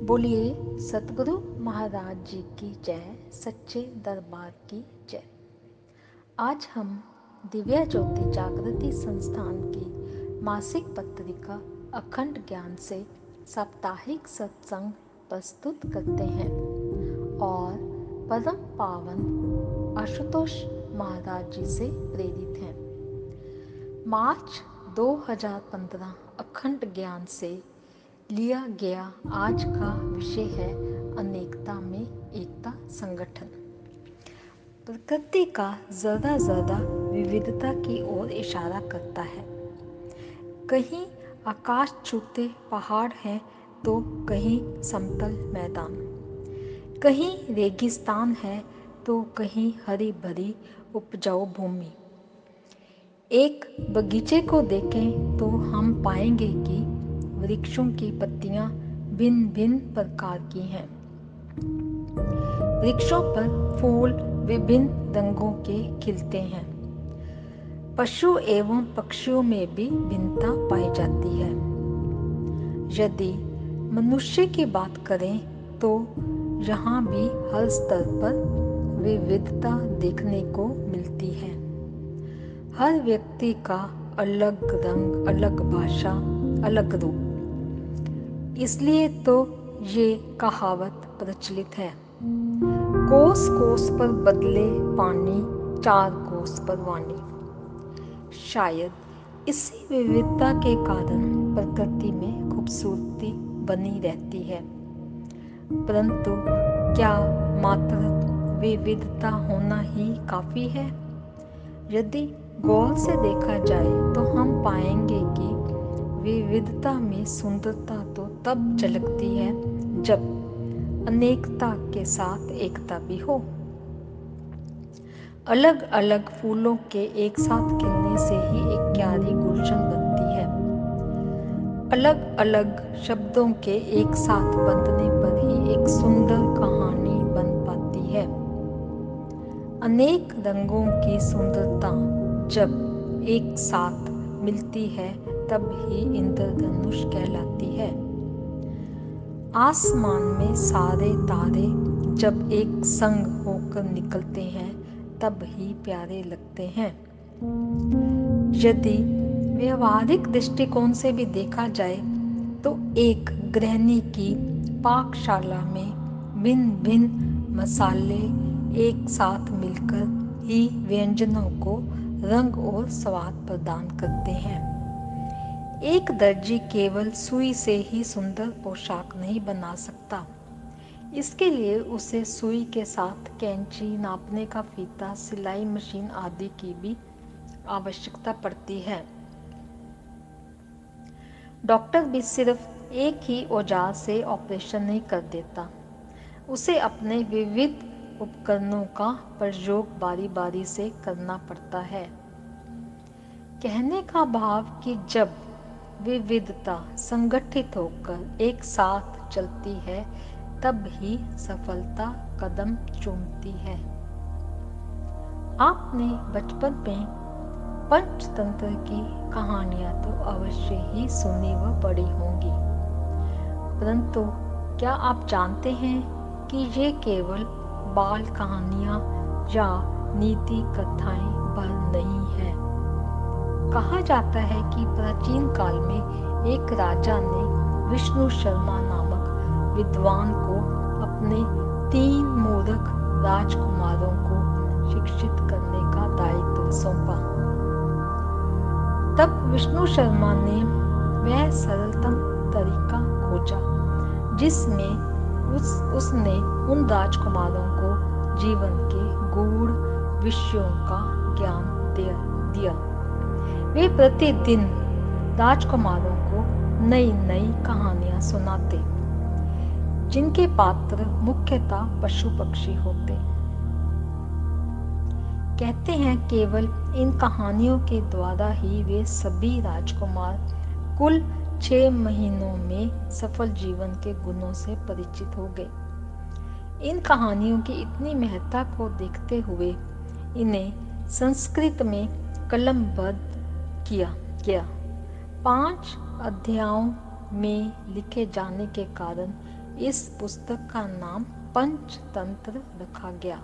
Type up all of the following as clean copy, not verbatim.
बोलिए सतगुरु महाराज जी की जय, सच्चे दरबार की जय। आज हम दिव्य ज्योति जागृति संस्थान की मासिक पत्रिका अखंड ज्ञान से साप्ताहिक सत्संग प्रस्तुत करते हैं और परम पावन आशुतोष महाराज जी से प्रेरित हैं। मार्च 2015 अखंड ज्ञान से लिया गया आज का विषय है अनेकता में एकता संगठन। प्रकृति का ज़्यादा विविधता की ओर इशारा करता है। कहीं आकाश छूते पहाड़ हैं तो कहीं समतल मैदान, कहीं रेगिस्तान है तो कहीं हरी भरी उपजाऊ भूमि। एक बगीचे को देखें तो हम पाएंगे कि वृक्षों की पत्तियां भिन्न भिन्न प्रकार की हैं। वृक्षों पर फूल विभिन्न रंगों के खिलते हैं। पशु एवं पक्षियों में भी भिन्नता पाई जाती है। यदि मनुष्य की बात करें तो यहाँ भी हर स्तर पर विविधता देखने को मिलती है। हर व्यक्ति का अलग रंग, अलग भाषा, अलग रूप। इसलिए तो ये कहावत प्रचलित है, कोस कोस पर बदले पानी, चार कोस पर वाणी। शायद इसी विविधता के कारण प्रकृति में खूबसूरती बनी रहती है। परंतु क्या मात्र विविधता होना ही काफी है? यदि गौर से देखा जाए तो हम पाएंगे कि विविधता में सुंदरता तो तब झलकती है जब अनेकता के साथ एकता भी हो। अलग अलग फूलों के एक साथ खिलने से ही एक क्यारी गुलशन बनती है। अलग अलग शब्दों के एक साथ बंधने पर ही एक सुंदर कहानी बन पाती है। अनेक रंगों की सुंदरता जब एक साथ मिलती है तब ही इंद्रधनुष कहलाती है। आसमान में सारे तारे जब एक संग होकर निकलते हैं तब ही प्यारे लगते हैं। यदि व्यवहारिक दृष्टिकोण से भी देखा जाए तो एक गृहिणी की पाकशाला में भिन्न भिन्न मसाले एक साथ मिलकर ही व्यंजनों को रंग और स्वाद प्रदान करते हैं। एक दर्जी केवल सुई से ही सुंदर पोशाक नहीं बना सकता। इसके लिए उसे सुई के साथ कैंची, नापने का फीता, सिलाई मशीन आदि की भी आवश्यकता पड़ती है। डॉक्टर भी सिर्फ एक ही औजार से ऑपरेशन नहीं कर देता। उसे अपने विविध उपकरणों का प्रयोग बारी बारी से करना पड़ता है। कहने का भाव कि जब विविधता संगठित होकर एक साथ चलती है तब ही सफलता कदम चूमती है। आपने बचपन में पंचतंत्र की कहानियां तो अवश्य ही सुनी व पढ़ी होंगी, परंतु क्या आप जानते हैं कि ये केवल बाल कहानियां या नीति कथाएं भर नहीं है। कहा जाता है कि प्राचीन काल में एक राजा ने विष्णु शर्मा नामक विद्वान को अपने 3 मूर्ख राजकुमारों को शिक्षित करने का दायित्व सौंपा। तब विष्णु शर्मा ने वह सरलतम तरीका खोजा जिसमें उसने उन राजकुमारों को जीवन के गूढ़ विषयों का ज्ञान दिया। वे प्रतिदिन राजकुमारों को नई नई कहानियां सुनाते जिनके पात्र मुख्यतः पशु पक्षी होते। कहते हैं केवल इन कहानियों के द्वारा ही वे सभी राजकुमार कुल 6 महीनों में सफल जीवन के गुणों से परिचित हो गए। इन कहानियों की इतनी महत्ता को देखते हुए इन्हें संस्कृत में कलमबद्ध किया गया। 5 अध्यायों में लिखे जाने के कारण इस पुस्तक का नाम पंचतंत्र रखा गया।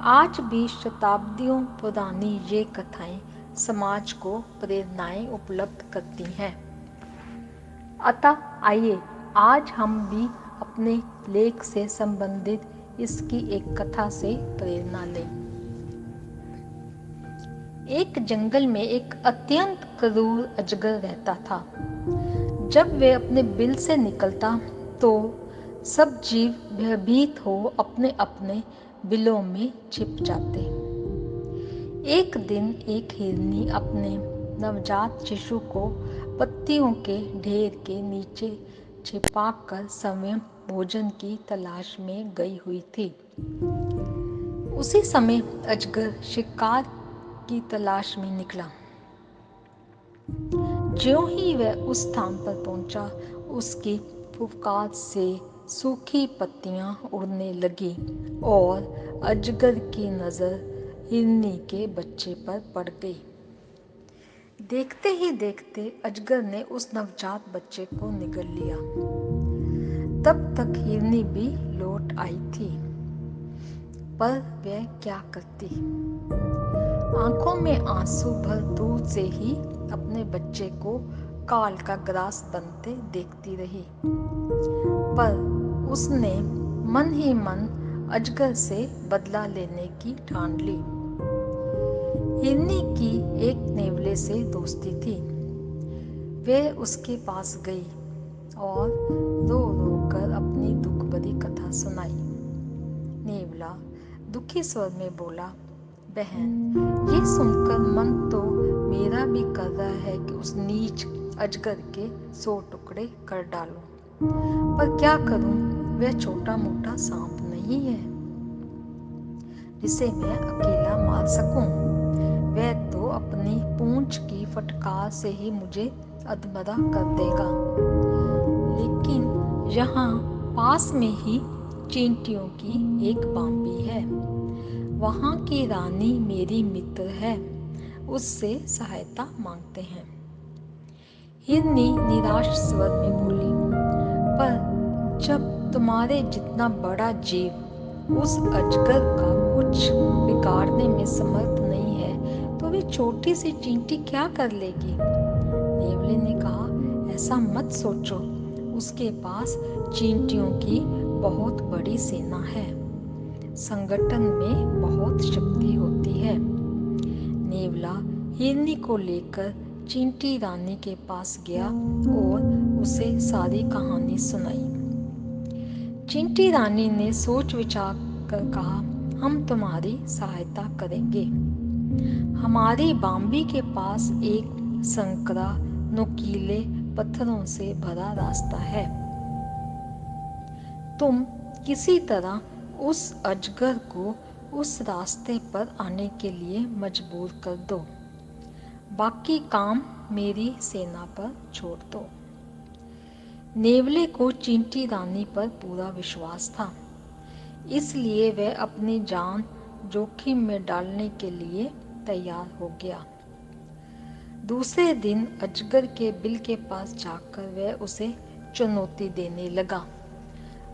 आज भी शताब्दियों पुरानी ये कथाएं समाज को प्रेरणाएं उपलब्ध करती हैं। अतः आइए आज हम भी अपने लेख से संबंधित इसकी एक कथा से प्रेरणा लें। एक जंगल में एक अत्यंत क्रूर अजगर रहता था। जब वह अपने बिल से निकलता तो सब जीव भयभीत हो अपने अपने बिलों में छिप जाते। एक दिन एक हिरनी अपने नवजात शिशु को पत्तियों के ढेर के नीचे छिपाकर स्वयं भोजन की तलाश में गई हुई थी। उसी समय अजगर शिकार की तलाश में निकला। ज्यों ही वह उस स्थान पर पहुंचा, उसकी फुफकार से सूखी पत्तियां उड़ने लगी और अजगर की नजर हिरनी के बच्चे पर पड़ गई। देखते ही देखते अजगर ने उस नवजात बच्चे को निगल लिया। तब तक हिरनी भी लौट आई थी, पर वह क्या करती। आंखों में आंसू भर दूर से ही अपने बच्चे को काल का ग्रास बनते देखती रही, पर उसने मन ही मन अजगर से बदला लेने की ठान ली। हिरनी की एक नेवले से दोस्ती थी। वह उसके पास गई और रो रो कर अपनी दुख भरी कथा सुनाई। नेवला दुखी स्वर में बोला, बहन, ये सुनकर मन तो मेरा भी कर रहा है कि उस नीच अजगर के 100 टुकड़े कर डालूं, पर क्या करूं, वह छोटा मोटा सांप नहीं है जिसे मैं अकेला मार सकूं। वह तो अपनी पूंछ की फटकार से ही मुझे अधमरा कर देगा। लेकिन यहाँ पास में ही चींटियों की एक बांबी है। वहाँ की रानी मेरी मित्र है, उससे सहायता मांगते हैं। हिरनी निराश स्वर में बोली, पर जब तुम्हारे जितना बड़ा जीव उस अजगर का कुछ बिगाड़ने में समर्थ नहीं है, तो वे छोटी सी चींटी क्या कर लेगी। नेवले ने कहा, ऐसा मत सोचो, उसके पास चींटियों की बहुत बड़ी सेना है। संगठन में बहुत शक्ति होती है। नेवला हिरनी को लेकर चींटी रानी के पास गया और उसे सारी कहानी सुनाई। चींटी रानी ने सोच विचार कर कहा, हम तुम्हारी सहायता करेंगे। हमारी बांबी के पास एक संकरा नुकीले पत्थरों से भरा रास्ता है। तुम किसी तरह उस अजगर को उस रास्ते पर आने के लिए मजबूर कर दो। बाकी काम मेरी सेना पर छोड़ दो। नेवले को चींटी रानी पर पूरा विश्वास था, इसलिए वह अपनी जान जोखिम में डालने के लिए तैयार हो गया। दूसरे दिन अजगर के बिल के पास जाकर वह उसे चुनौती देने लगा।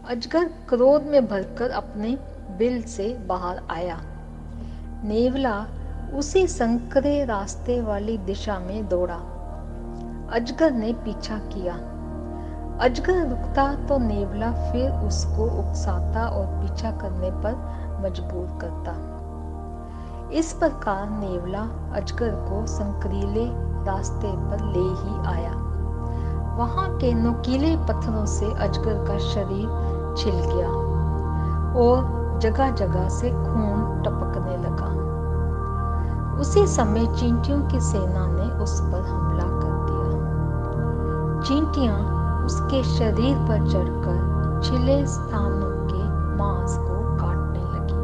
अजगर क्रोध में भरकर अपने बिल से बाहर आया। नेवला उसी संकरे रास्ते वाली दिशा में दौड़ा। अजगर ने पीछा किया। अजगर रुकता तो नेवला फिर उसको उकसाता और पीछा करने पर मजबूर करता। इस प्रकार नेवला अजगर को संकरीले रास्ते पर ले ही आया। वहां के नुकीले पत्थरों से अजगर का शरीर छिल गया और जगह जगह से खून टपकने लगा। उसी समय चींटियों की सेना ने उस पर हमला कर दिया। चींटियां उसके शरीर पर चढ़कर छिले स्थानों के मांस को काटने लगी।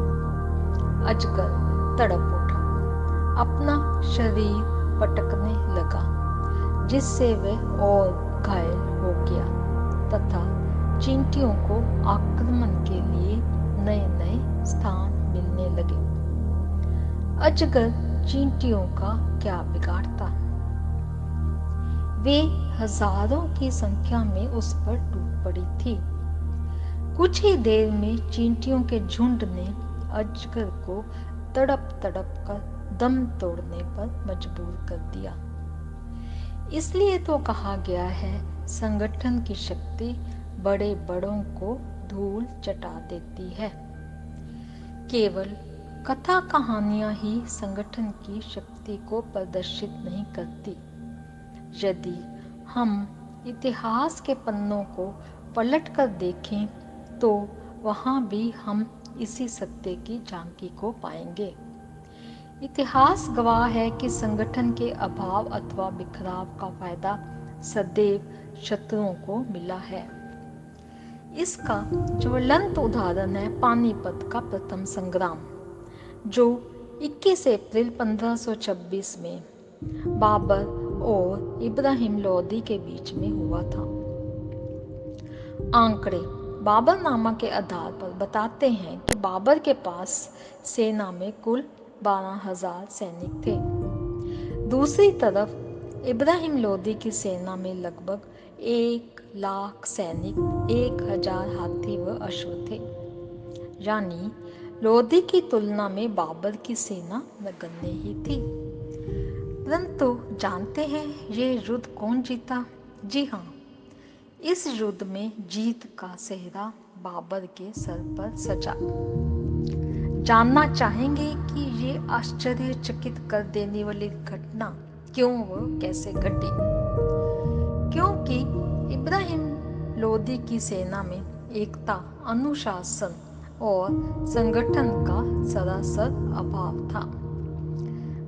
अजगर तड़प उठा, अपना शरीर पटकने लगा, जिससे वह और घायल हो गया तथा चींटियों को आक्रमण के लिए नए नए स्थान मिलने लगे। अजगर चींटियों का क्या बिगाड़ता। वे हजारों की संख्या में उस पर टूट पड़ी थी। कुछ ही देर में चींटियों के झुंड ने अजगर को तड़प तड़प कर दम तोड़ने पर मजबूर कर दिया। इसलिए तो कहा गया है, संगठन की शक्ति बड़े बड़ों को धूल चटा देती है। केवल कथा कहानियां ही संगठन की शक्ति को प्रदर्शित नहीं करती। यदि हम इतिहास के पन्नों को पलट कर देखें तो वहां भी हम इसी सत्य की झांकी को पाएंगे। इतिहास गवाह है कि संगठन के अभाव अथवा बिखराव का फायदा सदैव शत्रुओं को मिला है। इसका ज्वलंत उदाहरण है पानीपत का प्रथम संग्राम, जो 21 अप्रैल 1526 में बाबर और इब्राहिम लोदी के बीच में हुआ था। आंकड़े बाबरनामा के आधार पर बताते हैं कि बाबर के पास सेना में कुल 12,000 सैनिक थे। दूसरी तरफ इब्राहिम लोदी की सेना में लगभग 1,00,000 सैनिक, 1,000 हाथी व अश्व थे। यानी लोदी की तुलना में बाबर की सेना नगण्य ही थी। परंतु जानते हैं ये युद्ध कौन जीता? जी हाँ, इस युद्ध में जीत का सेहरा बाबर के सर पर सजा। जानना चाहेंगे कि ये आश्चर्यचकित कर देने वाली घटना क्यों व कैसे घटी? क्योंकि इब्राहिम लोदी की सेना में एकता, अनुशासन और संगठन का सरासर अभाव था।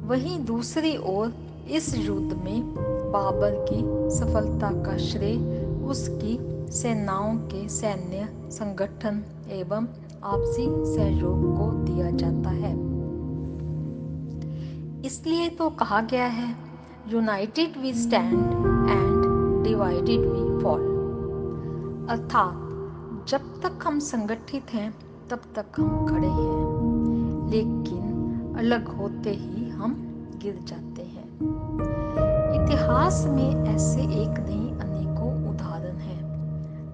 वहीं दूसरी ओर इस युद्ध में बाबर की सफलता का श्रेय उसकी सेनाओं के सैन्य संगठन एवं आपसी सहयोग को दिया जाता है। इसलिए तो कहा गया है, united we stand and divided we fall. अर्थात जब तक हम संगठित हैं तब तक हम खड़े हैं, लेकिन अलग होते ही हम गिर जाते हैं। इतिहास में ऐसे एक नहीं अनेकों उदाहरण हैं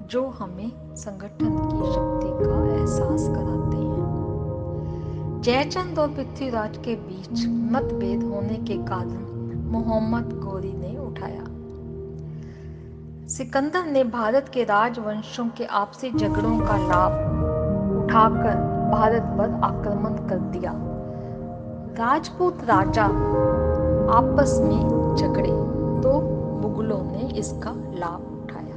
जो हमें संगठन की शक्ति का एहसास कराते हैं। जयचंद और पृथ्वीराज के बीच मतभेद होने के कारण मोहम्मद गोरी ने उठाया। सिकंदर ने भारत के राजवंशों के आपसी झगड़ों का लाभ उठाकर भारत पर आक्रमण कर दिया। राजपूत राजा आपस में झगड़े तो मुगलों ने इसका लाभ उठाया।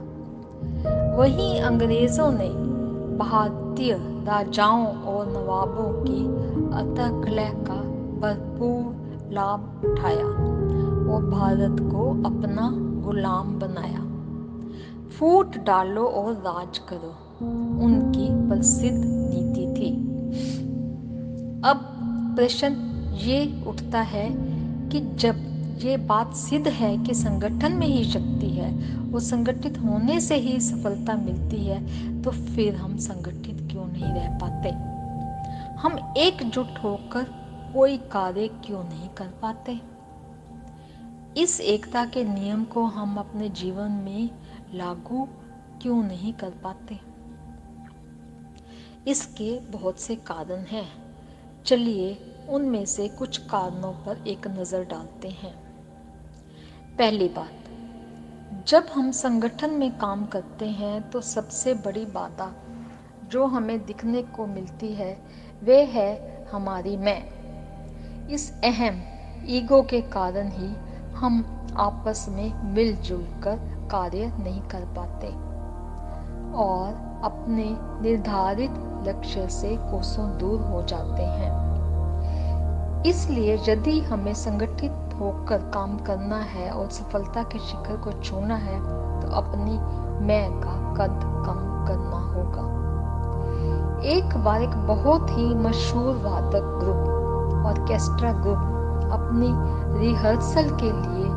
वहीं अंग्रेजों ने भारतीय राजाओं और नवाबों की अतकलह का भरपूर लाभ उठाया और भारत को अपना गुलाम बनाया। फूट डालो और राज करो उनकी प्रसिद्ध नीति थी। अब प्रश्न ये उठता है कि जब ये बात सिद्ध है कि संगठन में ही शक्ति है और संगठित होने से ही सफलता मिलती है, तो फिर हम संगठित क्यों नहीं रह पाते? हम एकजुट होकर कोई कार्य क्यों नहीं कर पाते? इस एकता के नियम को हम अपने जीवन में लागू क्यों नहीं कर पाते? इसके बहुत से कारण हैं। चलिए उनमें से कुछ कारणों पर एक नजर डालते हैं। पहली बात, जब हम संगठन में काम करते हैं तो सबसे बड़ी बाधा जो हमें दिखने को मिलती है वे है हमारी मैं। इस अहम ईगो के कारण ही हम आपस में मिलजुल कर कार्य नहीं कर पाते और अपने निर्धारित लक्ष्य से कोसों दूर हो जाते हैं। इसलिए यदि हमें संगठित होकर काम करना है और सफलता के शिखर को छूना है तो अपनी मैं का कद कम करना होगा। एक बार एक बहुत ही मशहूर वादक ग्रुप, ऑर्केस्ट्रा ग्रुप, अपनी रिहर्सल के लिए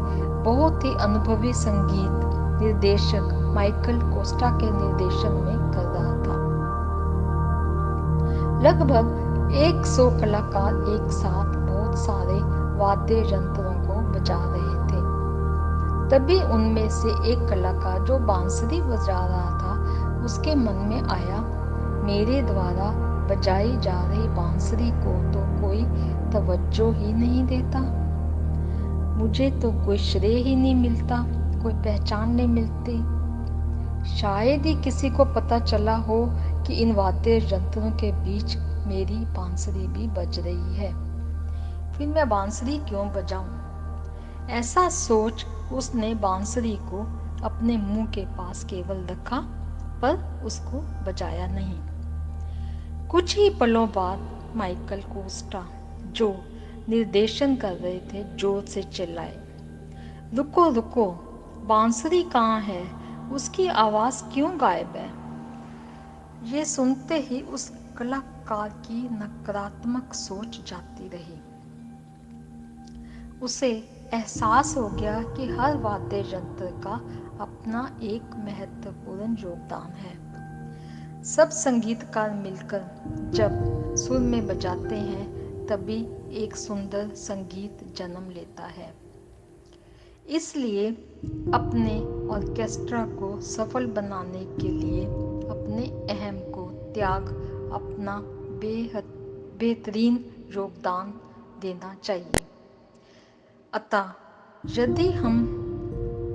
बहुत ही अनुभवी संगीत निर्देशक माइकल कोस्टा के निर्देशन में कर रहा था। लगभग 100 कलाकार एक साथ बहुत सारे वाद्य यंत्रों को बजा रहे थे। तभी उनमें से एक कलाकार जो बांसुरी बजा रहा था, उसके मन में आया मेरे द्वारा बजाई जा रही बांसुरी को तो कोई तवज्जो ही नहीं देता। मुझे तो कोई श्रेय ही नहीं मिलता, कोई पहचान नहीं मिलती। शायद ही किसी को पता चला हो कि इन वाद्य यंत्रों के बीच मेरी बांसुरी भी बज रही है। फिर मैं बांसुरी क्यों बजाऊं? ऐसा सोच उसने बांसुरी को अपने मुंह के पास केवल रखा, पर उसको बजाया नहीं। कुछ ही पलों बाद माइकल कोस्टा, जो निर्देशन कर रहे थे, जोर से चिल्लाए, रुको रुको, बांसुरी कहाँ है? उसकी आवाज क्यों गायब है? ये सुनते ही उस कलाकार की नकारात्मक सोच जाती रही। उसे एहसास हो गया कि हर वाद्य यंत्र का अपना एक महत्वपूर्ण योगदान है। सब संगीतकार मिलकर जब सुर में बजाते हैं तभी एक सुंदर संगीत जन्म लेता है। इसलिए अपने ऑर्केस्ट्रा को सफल बनाने के लिए अपने अहम को त्याग अपना बेहतरीन योगदान देना चाहिए। अतः यदि हम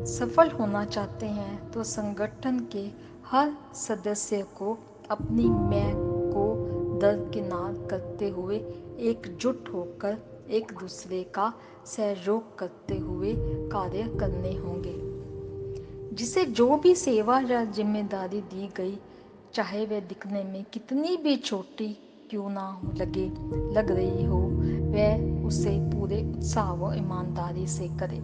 सफल होना चाहते हैं तो संगठन के हर सदस्य को अपनी मैं को दरकिनार करते हुए एकजुट होकर एक दूसरे का सहयोग करते हुए कार्य करने होंगे। जिसे जो भी सेवा या जिम्मेदारी दी गई, चाहे वह दिखने में कितनी भी छोटी क्यों ना लग रही हो, वह उसे पूरे उत्साह व ईमानदारी से करे।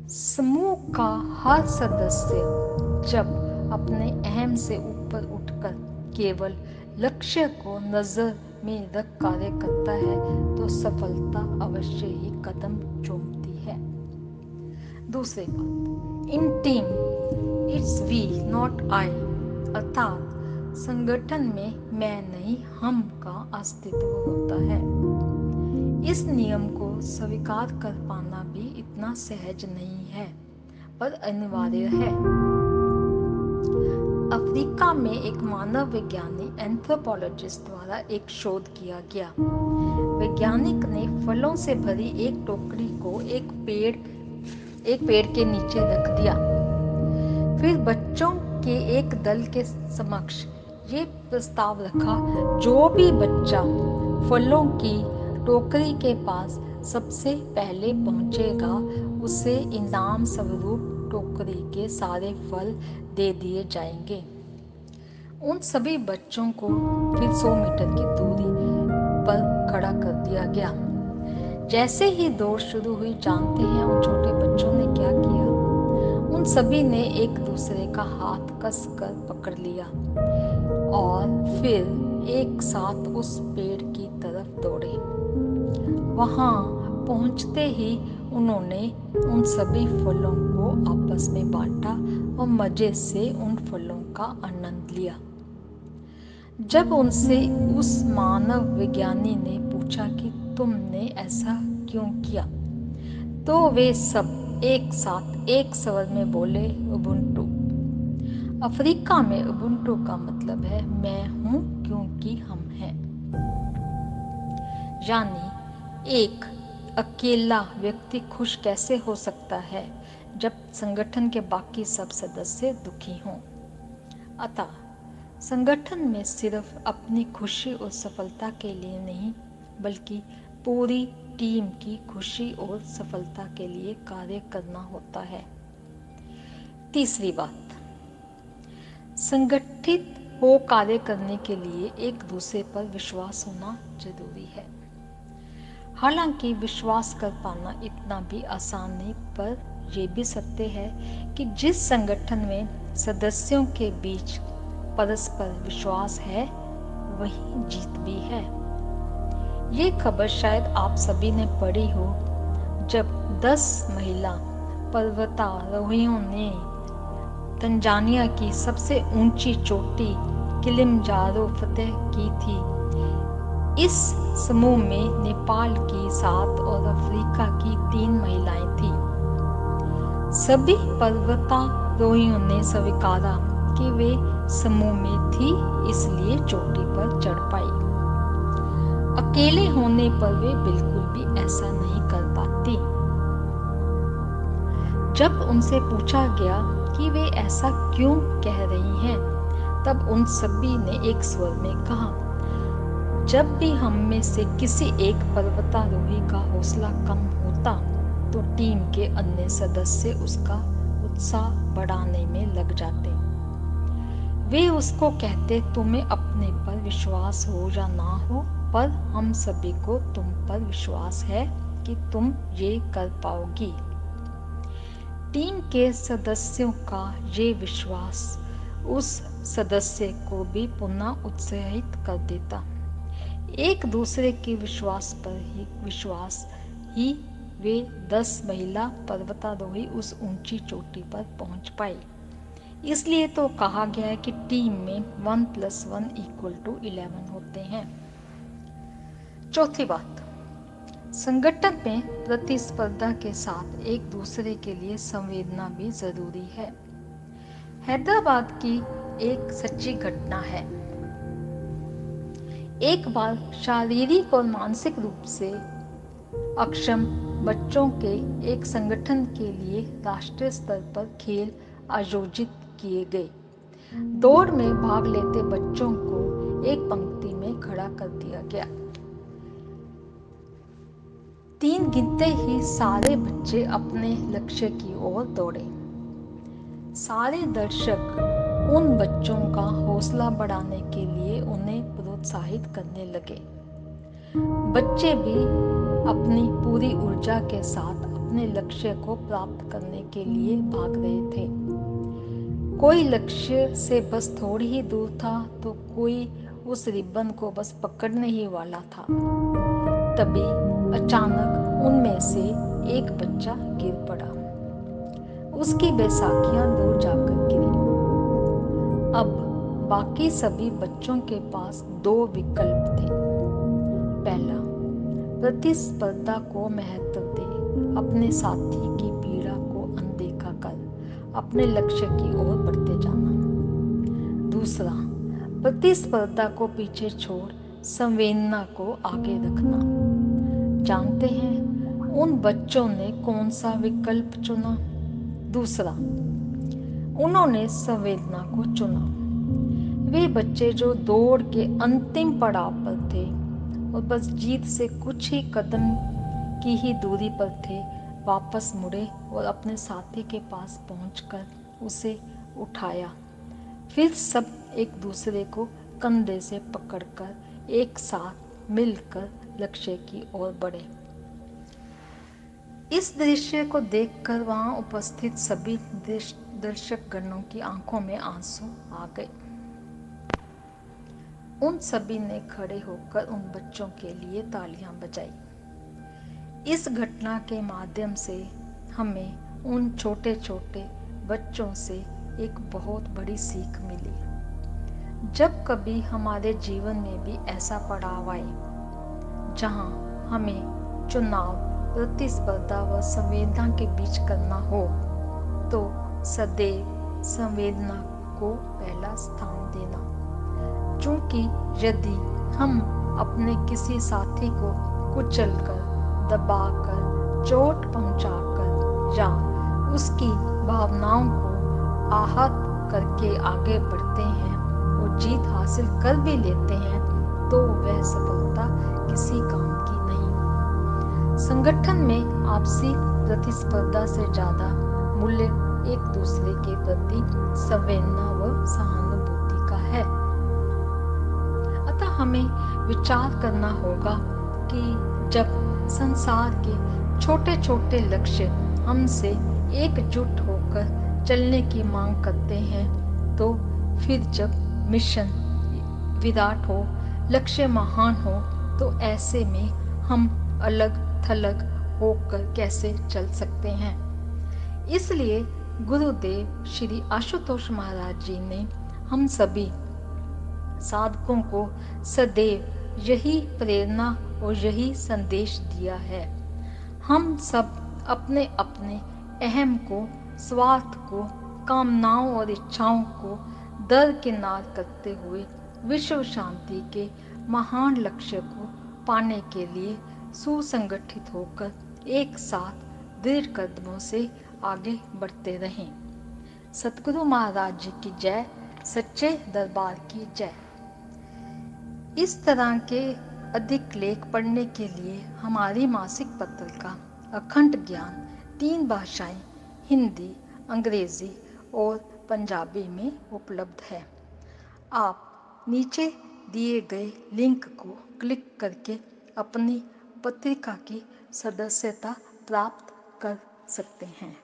समूह का हर सदस्य जब अपने अहम से ऊपर उठकर केवल लक्ष्य को नजर में रख कार्य करता है तो सफलता अवश्य ही कदम चूमती है। दूसरी बात, इन team it's we not I, अर्थात संगठन में मैं नहीं हम का अस्तित्व होता है। इस नियम को स्वीकार कर पाना भी इतना सहज नहीं है, पर अनिवार्य है। अफ्रीका में एक मानव विज्ञानी एंथ्रोपोलॉजिस्ट द्वारा एक शोध किया गया। वैज्ञानिक ने फलों से भरी एक टोकरी को एक पेड़ के नीचे रख दिया। फिर बच्चों के एक दल के समक्ष ये प्रस्ताव रखा, जो भी बच्चा फलों की टोकरी के पास सबसे पहले पहुंचेगा उसे इनाम स्वरूप टोकरी के सारे फल दे दिए जाएंगे। उन सभी बच्चों को फिर 100 मीटर की दूरी पर खड़ा कर दिया गया। जैसे ही दौड़ शुरू हुई, जानते हैं उन छोटे बच्चों ने क्या किया? उन सभी ने एक दूसरे का हाथ कसकर पकड़ लिया और फिर एक साथ उस पेड़ की तरफ दौड़े। वहां पहुंचते ही उन्होंने उन सभी फलों को आपस में बांटा और मजे से उन फलों का आनंद लिया। जब उनसे उस मानव विज्ञानी ने पूछा कि तुमने ऐसा क्यों किया, तो वे सब एक साथ एक स्वर में बोले, उबुंटू। अफ्रीका में उबुंटू का मतलब है मैं हूं क्योंकि हम हैं। यानी एक अकेला व्यक्ति खुश कैसे हो सकता है जब संगठन के बाकी सब सदस्य दुखी हों। अतः संगठन में सिर्फ अपनी खुशी और सफलता के लिए नहीं, बल्कि पूरी टीम की खुशी और सफलता के लिए कार्य करना होता है। तीसरी बात, संगठित हो कार्य करने के लिए एक दूसरे पर विश्वास होना जरूरी है। हालांकि विश्वास कर पाना इतना भी आसान नहीं, पर यह भी सत्य है कि जिस संगठन में सदस्यों के बीच परस्पर विश्वास है वही जीत भी है। ये खबर शायद आप सभी ने पढ़ी हो, जब 10 महिला पर्वतारोहियों ने तंजानिया की सबसे ऊंची चोटी किलिमंजारो फतेह की थी। इस समूह में नेपाल की 7 और अफ्रीका की 3 महिलाएं थीं। सभी पर्वतारोहियों ने स्वीकारा कि वे समूह में थी, इसलिए चोटी पर चढ़ पाई। अकेले होने पर वे बिल्कुल भी ऐसा नहीं कर पाती। जब उनसे पूछा गया कि वे ऐसा क्यों कह रही हैं, तब उन सभी ने एक स्वर में कहा, जब भी हम में से किसी एक पर्वतारोही का हौसला कम होता तो टीम के अन्य सदस्य उसका उत्साह बढ़ाने में लग जाते। वे उसको कहते, तुम्हें अपने पर विश्वास हो या ना हो, पर हम सभी को तुम पर विश्वास है कि तुम ये कर पाओगी। टीम के सदस्यों का ये विश्वास उस सदस्य को भी पुनः उत्साहित कर देता। एक दूसरे के विश्वास ही वे 10 महिला पर्वतारोही उस ऊंची चोटी पर पहुंच पाई। इसलिए तो कहा गया है कि टीम में 1 + 1 = 11 होते हैं। चौथी बात, संगठन में प्रतिस्पर्धा के साथ एक दूसरे के लिए संवेदना भी जरूरी है। हैदराबाद की एक सच्ची घटना है। एक बार शारीरिक और मानसिक रूप से अक्षम बच्चों के एक संगठन के लिए राष्ट्रीय स्तर पर खेल आयोजित किए गए। दौड़ में भाग लेते बच्चों को एक पंक्ति में खड़ा कर दिया गया। 3 गिनते ही सारे बच्चे अपने लक्ष्य की ओर दौड़े। सारे दर्शक उन बच्चों का हौसला बढ़ाने के लिए उन्हें प्रोत्साहित करने लगे। बच्चे भी अपनी पूरी ऊर्जा के साथ अपने लक्ष्य को प्राप्त करने के लिए भाग रहे थे। कोई लक्ष्य से बस थोड़ी ही दूर था तो कोई उस रिबन को बस पकड़ने ही वाला था। तभी अचानक उनमें से एक बच्चा गिर पड़ा। उसकी बैसाखियां दूर जाकर गिरी। अब बाकी सभी बच्चों के पास 2 विकल्प थे। पहला, प्रतिस्पर्धा को महत्व दे, अपने साथी की पीड़ा को अनदेखा कर अपने लक्ष्य की ओर बढ़ते जाना। दूसरा, प्रतिस्पर्धा को पीछे छोड़ संवेदना को आगे रखना। जानते हैं उन बच्चों ने कौन सा विकल्प चुना? दूसरा, उन्होंने संवेदना को चुना। वे बच्चे जो दौड़ के अंतिम पड़ाव पर थे और बस जीत से कुछ ही कदम की ही दूरी पर थे, वापस मुड़े और अपने साथी के पास पहुंचकर उसे उठाया। फिर सब एक दूसरे को कंधे से पकड़कर एक साथ मिलकर लक्ष्य की ओर बढ़े। इस दृश्य को देखकर वहां उपस्थित सभी दर्शक गणों की आंखों में आंसू आ गए। उन सभी ने खड़े होकर उन बच्चों के लिए तालियां बजाई। इस घटना के माध्यम से हमें उन छोटे छोटे बच्चों से एक बहुत बड़ी सीख मिली। जब कभी हमारे जीवन में भी ऐसा पड़ाव आए जहां हमें चुनाव, प्रतिस्पर्धा व संवेदना के बीच करना हो, तो सदैव संवेदना को पहला स्थान देना। क्योंकि यदि हम अपने किसी साथी को कुचलकर, दबाकर, चोट पहुंचाकर या उसकी भावनाओं को आहत करके आगे बढ़ते हैं और जीत हासिल कर भी लेते हैं, तो वह सफलता किसी काम की नहीं। संगठन में आपसी प्रतिस्पर्धा से ज्यादा मूल्य एक दूसरे के प्रति संवेदना व सहानुभूति का है। अतः हमें विचार करना होगा कि जब संसार के छोटे छोटे लक्ष्य हमसे एकजुट होकर चलने की मांग करते हैं, तो फिर जब मिशन विराट हो, लक्ष्य महान हो, तो ऐसे में हम अलग थलग होकर कैसे चल सकते हैं। इसलिए गुरुदेव श्री आशुतोष महाराज जी ने हम सभी साधकों को सदैव यही प्रेरणा और यही संदेश दिया है। हम सब अपने अपने अहम को, स्वार्थ को, कामनाओं और इच्छाओं को दरकिनार करते हुए विश्व शांति के महान लक्ष्य को पाने के लिए सुसंगठित होकर एक साथ दृढ़ कदमों से आगे बढ़ते रहें। सतगुरु महाराज जी की जय, सच्चे दरबार की जय। इस तरह के अधिक लेख पढ़ने के लिए हमारी मासिक पत्र का अखंड ज्ञान 3 भाषाएं हिंदी, अंग्रेजी और पंजाबी में उपलब्ध है। आप नीचे दिए गए लिंक को क्लिक करके अपनी पत्रिका की सदस्यता प्राप्त कर सकते हैं।